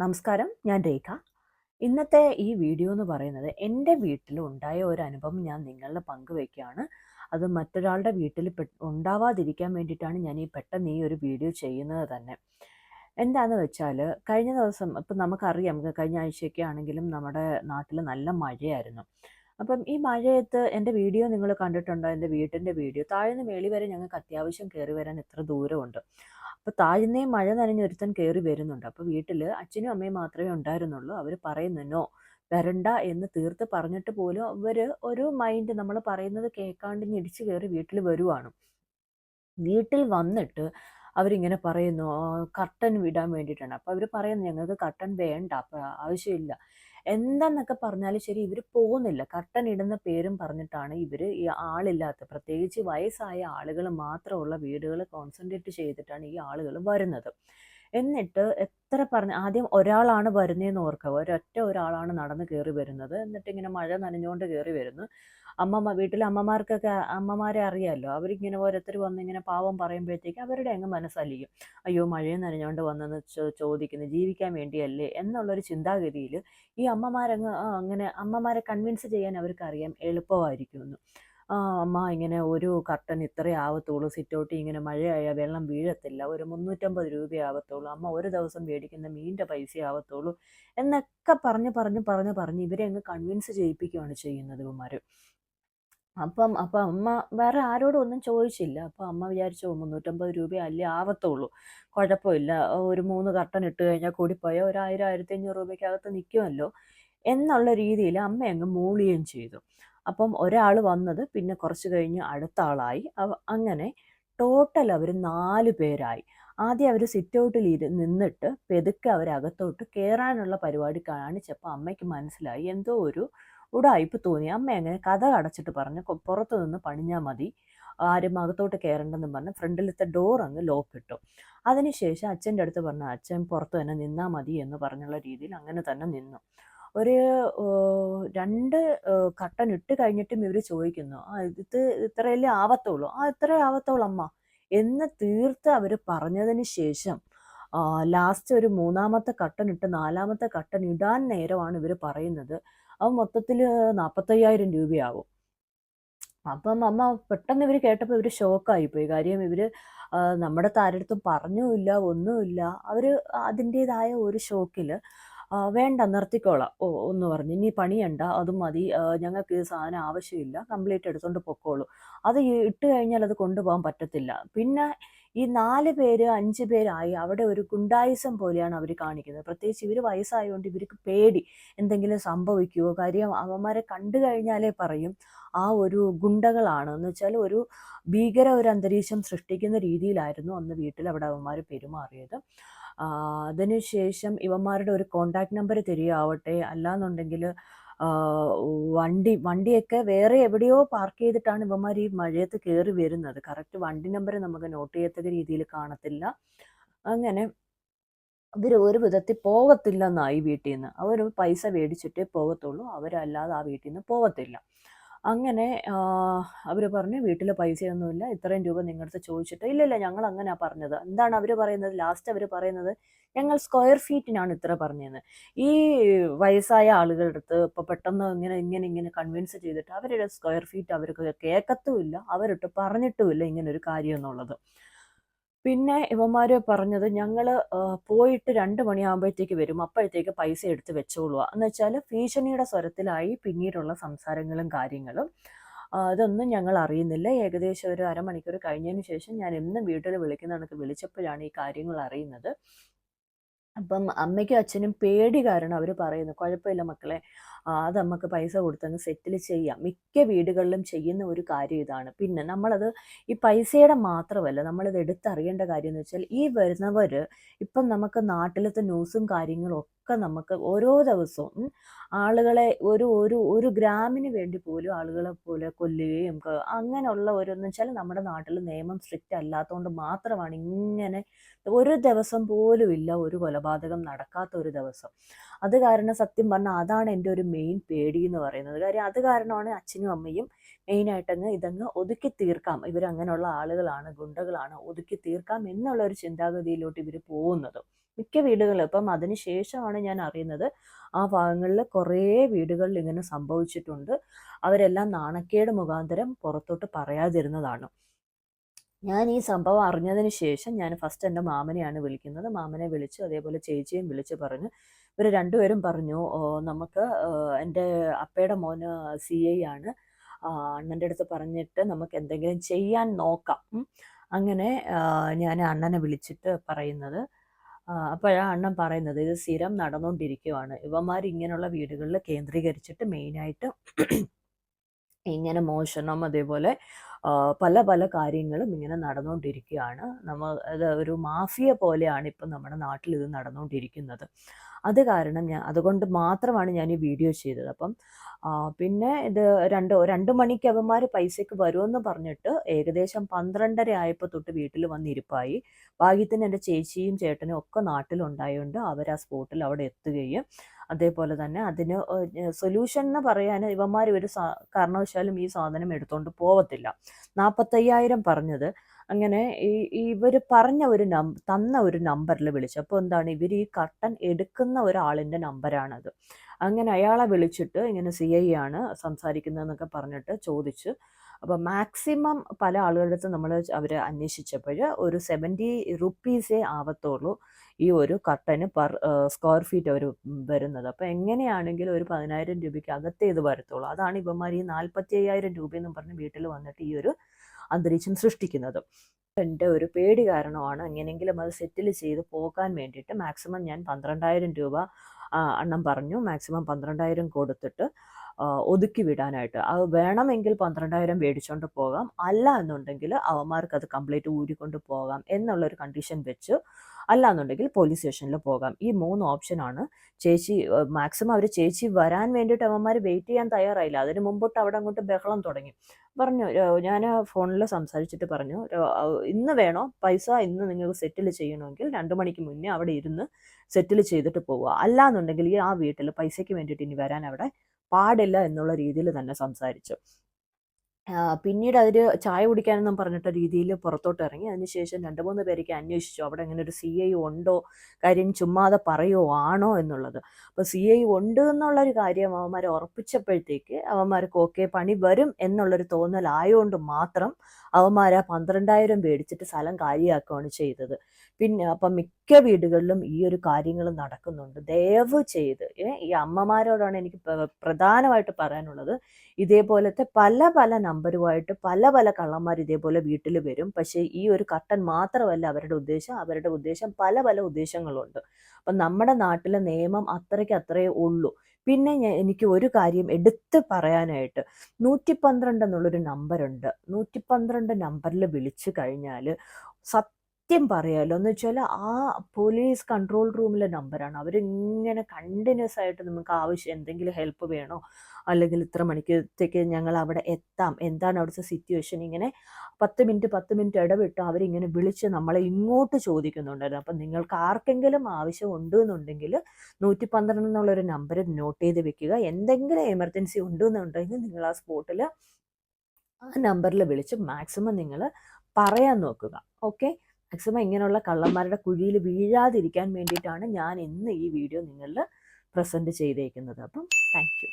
നമസ്കാരം, ഞാൻ രേഖ. ഇന്നത്തെ ഈ വീഡിയോ എന്ന് പറയുന്നത് എൻ്റെ വീട്ടിൽ ഉണ്ടായ ഒരു അനുഭവം ഞാൻ നിങ്ങളുടെ പങ്കുവയ്ക്കുകയാണ്. അത് മറ്റൊരാളുടെ വീട്ടിൽ ഉണ്ടാവാതിരിക്കാൻ വേണ്ടിയിട്ടാണ് ഞാൻ പെട്ടെന്ന് ഈ ഒരു വീഡിയോ ചെയ്യുന്നത് തന്നെ. എന്താണെന്ന് വെച്ചാൽ കഴിഞ്ഞ ദിവസം ഇപ്പം നമുക്കറിയാം, കഴിഞ്ഞ ആഴ്ചയൊക്കെ ആണെങ്കിലും നമ്മുടെ നാട്ടിൽ നല്ല മഴയായിരുന്നു. അപ്പം ഈ മഴയത്ത് എൻ്റെ വീഡിയോ നിങ്ങൾ കണ്ടിട്ടുണ്ടോ? എൻ്റെ വീട്ടിൻ്റെ വീഡിയോ താഴ്ന്ന് മേളി വരെ ഞങ്ങൾക്ക് അത്യാവശ്യം കയറി വരാൻ എത്ര ദൂരമുണ്ട്. അപ്പോൾ താഴ്ന്നേ മഴ നനഞ്ഞൊരുത്തൻ കയറി വരുന്നുണ്ട്. അപ്പോൾ വീട്ടിൽ അച്ഛനും അമ്മയും മാത്രമേ ഉണ്ടായിരുന്നുള്ളൂ. അവർ പറയുന്നു നോ വരണ്ട എന്ന് തീർത്ത് പറഞ്ഞിട്ട് പോലും അവർ ഒരു മൈൻഡ് നമ്മൾ പറയുന്നത് കേൾക്കാണ്ട് ഞെടിച്ച് കയറി വീട്ടിൽ വരുവാണ്. വീട്ടിൽ വന്നിട്ട് അവരിങ്ങനെ പറയുന്നു കർട്ടൻ വിടാൻ വേണ്ടിയിട്ടാണ്. അപ്പോൾ അവർ പറയുന്നു ഞങ്ങൾക്ക് കർട്ടൻ വേണ്ട, അപ്പോൾ ആവശ്യമില്ല എന്താന്നൊക്കെ പറഞ്ഞാലും ശരി, ഇവർ പോകുന്നില്ല. കർട്ടൻ ഇടുന്ന പേരും പറഞ്ഞിട്ടാണ് ഇവർ ഈ ആളില്ലാത്ത, പ്രത്യേകിച്ച് വയസ്സായ ആളുകൾ മാത്രമുള്ള വീടുകൾ കോൺസെൻട്രേറ്റ് ചെയ്തിട്ടാണ് ഈ ആളുകൾ വരുന്നത്. എന്നിട്ട് എത്ര ആദ്യം ഒരാളാണ് വരുന്നതെന്ന് ഓർക്കുക. ഒരൊറ്റ ഒരാളാണ് നടന്ന് കയറി വരുന്നത്. എന്നിട്ട് ഇങ്ങനെ മഴ നനഞ്ഞുകൊണ്ട് കയറി വരുന്നു. വീട്ടിലെ അമ്മമാർക്കൊക്കെ അമ്മമാരെ അറിയാമല്ലോ. അവരിങ്ങനെ ഓരോരുത്തർ വന്ന് ഇങ്ങനെ പാവം പറയുമ്പോഴത്തേക്ക് അവരുടെ അങ്ങ് മനസ്സലിയും. അയ്യോ മഴയും നനഞ്ഞുകൊണ്ട് വന്നെന്ന് ചോദിക്കുന്നു, ജീവിക്കാൻ വേണ്ടിയല്ലേ എന്നുള്ളൊരു ചിന്താഗതിയിൽ ഈ അമ്മമാരങ്ങ് അങ്ങനെ അമ്മമാരെ കൺവിൻസ് ചെയ്യാൻ അവർക്കറിയാം എളുപ്പമായിരിക്കുമെന്ന്. അമ്മ ഇങ്ങനെ ഒരു കർട്ടൻ ഇത്രേ ആവത്തുള്ളൂ, സിറ്റൗട്ടിൽ ഇങ്ങനെ മഴയായാൽ വെള്ളം വീഴത്തില്ല, ഒരു 350 രൂപയാവത്തുള്ളൂ, അമ്മ ഒരു ദിവസം മേടിക്കുന്ന മീനിൻ്റെ പൈസ ആവത്തുള്ളൂ എന്നൊക്കെ പറഞ്ഞ് ഇവരെ അങ്ങ് കൺവിൻസ് ചെയ്യിപ്പിക്കുകയാണ് ചെയ്യുന്നത് ഇവന്മാർ. അപ്പം അമ്മ വേറെ ആരോടും ഒന്നും ചോദിച്ചില്ല. അപ്പം അമ്മ വിചാരിച്ചു 350 രൂപയല്ലേ ആവത്തുള്ളൂ, കുഴപ്പമില്ല, ഒരു 3 കർട്ടൻ ഇട്ട് കഴിഞ്ഞാൽ കൂടിപ്പോയാൽ ഒരു 1000, 1500 രൂപയ്ക്കകത്ത് നിൽക്കുമല്ലോ എന്നുള്ള രീതിയിൽ അമ്മ അങ്ങ് മൂളുകയും ചെയ്തു. അപ്പം ഒരാൾ വന്നത് പിന്നെ കുറച്ച് കഴിഞ്ഞ് അടുത്ത ആളായി. അങ്ങനെ ടോട്ടൽ അവർ 4 പേരായി. ആദ്യം അവർ സിറ്റൗട്ടിൽ നിന്നിട്ട് പെതുക്കെ അവരകത്തോട്ട് കയറാനുള്ള പരിപാടി കാണിച്ചപ്പോൾ അമ്മയ്ക്ക് മനസ്സിലായി എന്തോ ഒരു ഉടായിപ്പ് തോന്നി. അമ്മ അങ്ങനെ കതക് അടച്ചിട്ട് പറഞ്ഞു പുറത്തു നിന്ന് പണിഞ്ഞാൽ മതി, ആരും അകത്തോട്ട് കയറണ്ടെന്നും പറഞ്ഞ് ഫ്രണ്ടിലത്തെ ഡോർ അങ്ങ് ലോക്ക് ഇട്ടു. അതിനുശേഷം അച്ഛൻ്റെ അടുത്ത് പറഞ്ഞു അച്ഛൻ പുറത്ത് തന്നെ നിന്നാൽ മതി എന്ന് പറഞ്ഞുള്ള രീതിയിൽ അങ്ങനെ തന്നെ നിന്നു. ഒരു 2 കർട്ടൻ ഇട്ട് കഴിഞ്ഞിട്ടും ഇവർ ചോദിക്കുന്നു ഇത് ഇത്രയല്ലേ ആവത്തുള്ളൂ, ഇത്രയേ ആവത്തുള്ളൂ അമ്മ എന്ന് തീർത്ത് അവർ പറഞ്ഞതിന് ശേഷം ലാസ്റ്റ് ഒരു 3-ാമത്തെ കർട്ടൻ ഇട്ട് 4-ാമത്തെ കർട്ടൻ ഇടാൻ നേരമാണ് ഇവർ പറയുന്നത് അത് മൊത്തത്തിൽ 45,000 രൂപയാവും. അപ്പം അമ്മ പെട്ടെന്ന് ഇവർ കേട്ടപ്പോൾ ഇവർ ഷോക്കായിപ്പോയി. കാര്യം ഇവർ നമ്മുടെ ആരടുത്തും പറഞ്ഞുമില്ല, ഒന്നുമില്ല. അവർ അതിൻ്റേതായ ഒരു ഷോക്കിൽ വേണ്ട നിർത്തിക്കോളാം ഒന്ന് പറഞ്ഞു, ഇനി പണിയണ്ട, അതും മതി, ഞങ്ങൾക്ക് ഈ സാധനം ആവശ്യമില്ല, കംപ്ലീറ്റ് എടുത്തുകൊണ്ട് പൊക്കോളൂ, അത് ഇട്ട് കഴിഞ്ഞാൽ അത് കൊണ്ടുപോകാൻ പറ്റത്തില്ല. പിന്നെ ഈ 4 പേര് 5 പേരായി അവിടെ ഒരു ഗുണ്ടായിസം പോലെയാണ് അവർ കാണിക്കുന്നത്. പ്രത്യേകിച്ച് ഇവർ വയസ്സായതുകൊണ്ട് ഇവർക്ക് പേടി എന്തെങ്കിലും സംഭവിക്കുമോ. കാര്യം അവന്മാരെ കണ്ടു കഴിഞ്ഞാലേ പറയും ആ ഒരു ഗുണ്ടകളാണ് എന്ന് വെച്ചാൽ ഒരു ഭീകര ഒരു അന്തരീക്ഷം സൃഷ്ടിക്കുന്ന രീതിയിലായിരുന്നു അന്ന് വീട്ടിൽ അവിടെ അവന്മാർ പെരുമാറിയത്. അതിനുശേഷം ഇവന്മാരുടെ ഒരു കോണ്ടാക്ട് നമ്പർ തരികയാവട്ടെ, അല്ലാന്നുണ്ടെങ്കിൽ വണ്ടിയൊക്കെ വേറെ എവിടെയോ പാർക്ക് ചെയ്തിട്ടാണ് ഇവന്മാർ ഈ മഴയത്ത് കയറി വരുന്നത്. കറക്റ്റ് വണ്ടി നമ്പർ നമുക്ക് നോട്ട് ചെയ്യത്തക്ക രീതിയിൽ കാണത്തില്ല. അങ്ങനെ ഇവർ ഒരു വിധത്തിൽ പോകത്തില്ലെന്നായി വീട്ടിൽ നിന്ന്. അവർ പൈസ മേടിച്ചിട്ടേ പോകത്തുള്ളൂ, അവരല്ലാതെ ആ വീട്ടിൽ നിന്ന് പോകത്തില്ല. അങ്ങനെ അവർ പറഞ്ഞു വീട്ടിൽ പൈസയൊന്നുമില്ല, ഇത്രയും രൂപ നിങ്ങളുടെ അടുത്ത് ചോദിച്ചിട്ട് ഇല്ല ഞങ്ങൾ അങ്ങനെയാണ് പറഞ്ഞത്. എന്താണ് അവർ പറയുന്നത്? ലാസ്റ്റ് അവർ പറയുന്നത് ഞങ്ങൾ സ്ക്വയർ ഫീറ്റിനാണ് ഇത്ര പറഞ്ഞതെന്ന്. ഈ വയസ്സായ ആളുകളുടെ അടുത്ത് ഇപ്പോൾ പെട്ടെന്ന് ഇങ്ങനെ കൺവിൻസ് ചെയ്തിട്ട് അവരുടെ സ്ക്വയർ ഫീറ്റ് അവർക്ക് കേൾക്കത്തുമില്ല, അവരിട്ട് പറഞ്ഞിട്ടുമില്ല ഇങ്ങനൊരു കാര്യം എന്നുള്ളത്. പിന്നെ ഇവന്മാർ പറഞ്ഞത് ഞങ്ങൾ പോയിട്ട് 2 മണിയാകുമ്പോഴത്തേക്ക് വരും, അപ്പോഴത്തേക്ക് പൈസ എടുത്ത് വെച്ചോളുക എന്ന് വെച്ചാൽ ഭീഷണിയുടെ സ്വരത്തിലായി പിന്നീടുള്ള സംസാരങ്ങളും കാര്യങ്ങളും. ഇതൊന്നും ഞങ്ങൾ അറിയുന്നില്ല. ഏകദേശം ഒരു അരമണിക്കൂർ കഴിഞ്ഞതിന് ശേഷം ഞാൻ എന്നും വീട്ടിൽ വിളിക്കുന്ന കണക്ക് വിളിച്ചപ്പോഴാണ് ഈ കാര്യങ്ങൾ അറിയുന്നത്. അപ്പം അമ്മയ്ക്കും അച്ഛനും പേടി കാരണം അവർ പറയുന്നു കുഴപ്പമില്ല മക്കളെ, അത് നമുക്ക് പൈസ കൊടുത്തങ്ങ് സെറ്റിൽ ചെയ്യാം. മിക്ക വീടുകളിലും ചെയ്യുന്ന ഒരു കാര്യം ഇതാണ്. പിന്നെ നമ്മളത് ഈ പൈസയുടെ മാത്രമല്ല, നമ്മളിത് എടുത്തറിയേണ്ട കാര്യം എന്ന് വെച്ചാൽ ഈ വരുന്നവർ ഇപ്പം നമുക്ക് നാട്ടിലത്തെ ന്യൂസും കാര്യങ്ങളും ഒക്കെ നമുക്ക് ഓരോ ദിവസവും ആളുകളെ ഒരു ഒരു ഒരു ഗ്രാമിന് വേണ്ടി പോലും ആളുകളെ പോലെ കൊല്ലുകയും അങ്ങനെയുള്ള എന്ന് വെച്ചാൽ നമ്മുടെ നാട്ടിൽ നിയമം സ്ട്രിക്റ്റ് അല്ലാത്തതുകൊണ്ട് മാത്രമാണ് ഇങ്ങനെ ഒരു ദിവസം പോലും ഇല്ല ഒരു കൊലപാതകം നടക്കാത്ത ഒരു ദിവസം. അത് കാരണം സത്യം പറഞ്ഞാൽ അതാണ് എൻ്റെ ഒരു മെയിൻ പേടി എന്ന് പറയുന്നത്. കാര്യം അത് കാരണമാണ് അച്ഛനും അമ്മയും മെയിനായിട്ടങ്ങ് ഇതങ്ങ് ഒതുക്കി തീർക്കാം, ഇവരങ്ങനെയുള്ള ആളുകളാണ്, ഗുണ്ടകളാണ്, ഒതുക്കി തീർക്കാം എന്നുള്ള ഒരു ചിന്താഗതിയിലോട്ട് ഇവർ പോകുന്നത്. മിക്ക വീടുകളിൽ ഇപ്പം അതിന് ശേഷമാണ് ഞാൻ അറിയുന്നത് ആ ഭാഗങ്ങളിൽ കുറേ വീടുകളിൽ ഇങ്ങനെ സംഭവിച്ചിട്ടുണ്ട്. അവരെല്ലാം നാണക്കേട് മുഖാന്തരം പുറത്തോട്ട് പറയാതിരുന്നതാണ്. ഞാൻ ഈ സംഭവം അറിഞ്ഞതിന് ശേഷം ഞാൻ ഫസ്റ്റ് എൻ്റെ മാമനെയാണ് വിളിക്കുന്നത്. മാമനെ വിളിച്ചു, അതേപോലെ ചേച്ചിയും വിളിച്ച് പറഞ്ഞു. ഇവർ രണ്ടുപേരും പറഞ്ഞു, നമുക്ക് എൻ്റെ അപ്പയുടെ മോന് CI ആണ്, അണ്ണൻ്റെ അടുത്ത് പറഞ്ഞിട്ട് നമുക്ക് എന്തെങ്കിലും ചെയ്യാൻ നോക്കാം. അങ്ങനെ ഞാൻ അണ്ണനെ വിളിച്ചിട്ട് പറയുന്നത്, അപ്പോഴാണ് അണ്ണൻ പറയുന്നത് ഇത് സ്ഥിരം നടന്നുകൊണ്ടിരിക്കുവാണ്, ഇവന്മാർ ഇങ്ങനെയുള്ള വീടുകളിൽ കേന്ദ്രീകരിച്ചിട്ട് മെയിനായിട്ട് ഇങ്ങനെ മോഷണം അതേപോലെ പല പല കാര്യങ്ങളും ഇങ്ങനെ നടന്നുകൊണ്ടിരിക്കുകയാണ്. അത് ഒരു മാഫിയ പോലെയാണ് ഇപ്പം നമ്മുടെ നാട്ടിൽ ഇത് നടന്നുകൊണ്ടിരിക്കുന്നത്. അത് കാരണം അതുകൊണ്ട് മാത്രമാണ് ഞാൻ ഈ വീഡിയോ ചെയ്തത്. അപ്പം പിന്നെ ഇത് 2 മണിക്ക് അവന്മാർ പൈസയ്ക്ക് വരുമെന്ന് പറഞ്ഞിട്ട് ഏകദേശം 12:30 ആയപ്പോൾ തൊട്ട് വീട്ടിൽ വന്നിരിപ്പായി. ഭാഗ്യത്തിന് എൻ്റെ ചേച്ചിയും ചേട്ടനും ഒക്കെ നാട്ടിലുണ്ടായതുകൊണ്ട് അവർ ആ സ്പോട്ടിൽ അവിടെ എത്തുകയും അതേപോലെ തന്നെ അതിന് സൊല്യൂഷൻ എന്ന് പറയാൻ ഇവന്മാർ ഒരു കാരണവശാലും ഈ സാധനം എടുത്തുകൊണ്ട് പോവത്തില്ല. 45,000 പറഞ്ഞത്. അങ്ങനെ ഇവർ പറഞ്ഞ തന്ന ഒരു നമ്പറിൽ വിളിച്ചു. അപ്പോൾ എന്താണ്, ഇവർ ഈ കർട്ടൻ എടുക്കുന്ന ഒരാളിൻ്റെ നമ്പറാണത്. അങ്ങനെ അയാളെ വിളിച്ചിട്ട് ഇങ്ങനെ CI ആണ് സംസാരിക്കുന്നതെന്നൊക്കെ പറഞ്ഞിട്ട് ചോദിച്ചു. അപ്പോൾ മാക്സിമം പല ആളുകളുടെ അടുത്ത് അവർ അന്വേഷിച്ചപ്പോൾ ഒരു 70 റുപ്പീസേ ആവത്തുള്ളൂ ഈ ഒരു കർട്ടന് പെർ സ്ക്വയർ ഫീറ്റ് അവർ വരുന്നത്. അപ്പോൾ എങ്ങനെയാണെങ്കിലും ഒരു 10,000 രൂപയ്ക്ക് അകത്തേ ഇത് വരത്തുള്ളൂ. അതാണ് ഇവന്മാർ ഈ 45,000 രൂപയെന്നും പറഞ്ഞ് വീട്ടിൽ വന്നിട്ട് ഈ ഒരു അന്തരീക്ഷം സൃഷ്ടിക്കുന്നത്. എൻ്റെ ഒരു പേടി കാരണമാണ് എങ്ങനെയെങ്കിലും അത് സെറ്റിൽ ചെയ്ത് പോകാൻ വേണ്ടിയിട്ട് മാക്സിമം ഞാൻ 12,000 രൂപ അണ്ണൻ പറഞ്ഞു, മാക്സിമം 12,000 കൊടുത്തിട്ട് ഒതുക്കി വിടാനായിട്ട്. അത് വേണമെങ്കിൽ 12,000 മേടിച്ചുകൊണ്ട് പോകാം, അല്ല എന്നുണ്ടെങ്കിൽ അവന്മാർക്ക് അത് കംപ്ലീറ്റ് ഊരിക്കൊണ്ട് പോകാം എന്നുള്ളൊരു കണ്ടീഷൻ വെച്ച്, അല്ല എന്നുണ്ടെങ്കിൽ പോലീസ് സ്റ്റേഷനിൽ പോകാം. ഈ 3 ഓപ്ഷനാണ്. മാക്സിമം അവർ ചേച്ചി വരാൻ വേണ്ടിയിട്ട് അവന്മാർ വെയിറ്റ് ചെയ്യാൻ തയ്യാറായില്ല. അതിന് മുമ്പോട്ട് അവിടെ അങ്ങോട്ട് ബഹളം തുടങ്ങി. പറഞ്ഞു, ഞാൻ ഫോണിൽ സംസാരിച്ചിട്ട് പറഞ്ഞു, ഇന്ന് വേണോ പൈസ, ഇന്ന് നിങ്ങൾക്ക് സെറ്റിൽ ചെയ്യണമെങ്കിൽ 2 മണിക്ക് മുന്നേ അവിടെ ഇരുന്ന് സെറ്റിൽ ചെയ്തിട്ട് പോവുക, അല്ല എന്നുണ്ടെങ്കിൽ ആ വീട്ടിൽ പൈസയ്ക്ക് വേണ്ടിയിട്ട് ഇനി വരാൻ അവിടെ പാടില്ല എന്നുള്ള രീതിയിൽ തന്നെ സംസാരിച്ചു. പിന്നീട് അവർ ചായ കുടിക്കാനെന്നും പറഞ്ഞിട്ട രീതിയിൽ പുറത്തോട്ട് ഇറങ്ങി. അതിനുശേഷം 2-3 പേരൊക്കെ അന്വേഷിച്ചു അവിടെ അങ്ങനെ ഒരു CI ഉണ്ടോ, കാര്യം ചുമ്മാതെ പറയുമോ ആണോ എന്നുള്ളത്. അപ്പോൾ CI ഉണ്ട് എന്നുള്ളൊരു കാര്യം അവന്മാരെ ഉറപ്പിച്ചപ്പോഴത്തേക്ക് അവന്മാർക്ക് ഓക്കെ പണി വരും എന്നുള്ളൊരു തോന്നലായതുകൊണ്ട് മാത്രം അവന്മാർ ആ 12,000 മേടിച്ചിട്ട് സ്ഥലം കാലിയാക്കുകയാണ് ചെയ്തത്. പിന്നെ അപ്പം മിക്ക വീടുകളിലും ഈ ഒരു കാര്യങ്ങൾ നടക്കുന്നുണ്ട്. ദയവ് ചെയ്ത് ഈ അമ്മമാരോടാണ് എനിക്ക് പ്രധാനമായിട്ട് പറയാനുള്ളത്. ഇതേപോലത്തെ പല പല നമ്പറുമായിട്ട് പല പല കള്ളന്മാർ ഇതേപോലെ വീട്ടിൽ വരും. പക്ഷേ ഈ ഒരു കർട്ടൻ മാത്രമല്ല അവരുടെ ഉദ്ദേശം പല പല ഉദ്ദേശങ്ങളുണ്ട്. അപ്പം നമ്മുടെ നാട്ടിലെ നിയമം അത്രയേ ഉള്ളൂ. പിന്നെ എനിക്ക് ഒരു കാര്യം എടുത്ത് പറയാനായിട്ട്, 112 എന്നുള്ളൊരു നമ്പറുണ്ട്. 112 നമ്പറിൽ വിളിച്ചു കഴിഞ്ഞാൽ സത്യം പറയാലോ എന്ന് വെച്ചാൽ ആ പോലീസ് കൺട്രോൾ റൂമിലെ നമ്പറാണ്. അവരിങ്ങനെ കണ്ടിന്യൂസ് ആയിട്ട് നമുക്ക് ആവശ്യം എന്തെങ്കിലും ഹെൽപ്പ് വേണോ, അല്ലെങ്കിൽ ഇത്ര മണിക്കത്തേക്ക് ഞങ്ങൾ അവിടെ എത്താം, എന്താണ് അവിടുത്തെ സിറ്റുവേഷൻ, ഇങ്ങനെ 10 മിനിറ്റ് ഇടവിട്ട് അവരിങ്ങനെ വിളിച്ച് നമ്മളെ ഇങ്ങോട്ട് ചോദിക്കുന്നുണ്ടായിരുന്നു. അപ്പം നിങ്ങൾക്ക് ആർക്കെങ്കിലും ആവശ്യം ഉണ്ട് എന്നുണ്ടെങ്കിൽ 112 എന്നുള്ളൊരു നമ്പർ നോട്ട് ചെയ്ത് വെക്കുക. എന്തെങ്കിലും എമർജൻസി ഉണ്ടെന്നുണ്ടെങ്കിൽ നിങ്ങൾ ആ സ്പോട്ടിൽ ആ നമ്പറിൽ വിളിച്ച് മാക്സിമം നിങ്ങൾ പറയാൻ നോക്കുക. ഓക്കെ, മാക്സിമം ഇങ്ങനെയുള്ള കള്ളന്മാരുടെ കുഴിയിൽ വീഴാതിരിക്കാൻ വേണ്ടിയിട്ടാണ് ഞാൻ ഇന്ന് ഈ വീഡിയോ നിങ്ങളിൽ പ്രസൻറ്റ് ചെയ്തേക്കുന്നത്. അപ്പം താങ്ക് യു.